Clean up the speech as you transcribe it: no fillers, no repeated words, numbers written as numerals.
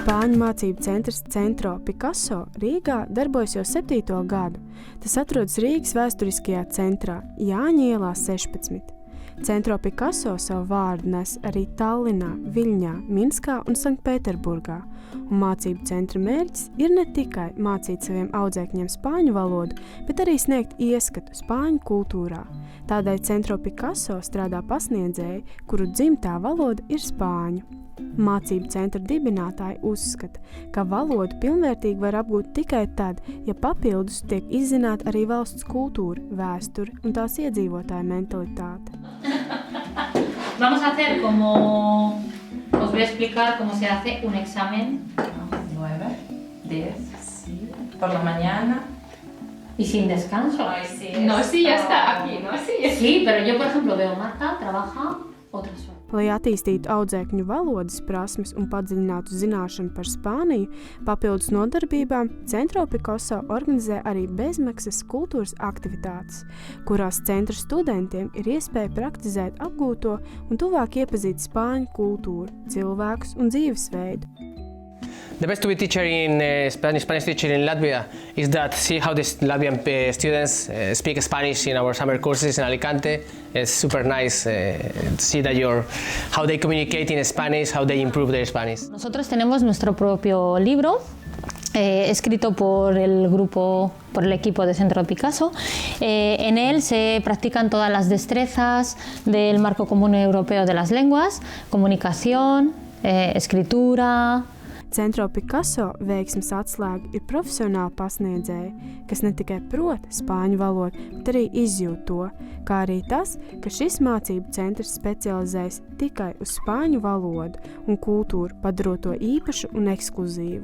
Spāņu mācību centrs Centro Picasso Rīgā darbojas jau 7. gadu. Tas atrodas Rīgas vēsturiskajā centrā, Jāņa ielā 16. Centro Picasso savu vārdu nes arī Tallinā, Viļņā, Minskā un Sanktpēterburgā, un mācību centra mērķis ir ne tikai mācīt saviem audzēkņiem spāņu valodu, bet arī sniegt ieskatu spāņu kultūrā. Tādēļ Centro Picasso strādā pasniedzēji, kuru dzimtā valoda ir spāņu. Mācību centra dibinātāji uzskata, ka valodu pilnvērtīgi var apgūt tikai tad, ja papildus tiek izzināta arī valsts kultūra, vēsture un tās iedzīvotāju mentalitāte. Vamos a hacer como... Os voy a explicar cómo se hace un examen. 9, 10, sí. Por la mañana. Y sin descanso. Ay, sí, No, sí, ya está aquí, ¿no? Sí. Sí, pero yo, por ejemplo, veo Marta, trabaja otras horas. Lai attīstītu audzēkņu valodas prasmes un padziļinātu zināšanu par Spāniju, papildus nodarbībām Centro Picasso organizē arī bezmaksas kultūras aktivitātes, kurās centra studentiem ir iespēja praktizēt apgūto un tuvāk iepazīt spāņu kultūru, cilvēkus un dzīvesveidu. The best to be teacher in Spanish teacher in Latvia is that see how the Latvian students speak Spanish in our summer courses in Alicante. It's super nice to see that how they communicate in Spanish, how they improve their Spanish. Nosotros tenemos nuestro propio libro escrito por el equipo de Centro Picasso. En él se practican todas las destrezas del Marco Común Europeo de las Lenguas, comunicación, escritura. Centro Picasso veiksmes atslēga ir profesionāli pasniedzēji, kas ne tikai prot spāņu valodu, bet arī izjūt to, kā arī tas, ka šis mācību centrs specializējas tikai uz spāņu valodu un kultūru, padarot to īpašu un ekskluzīvu.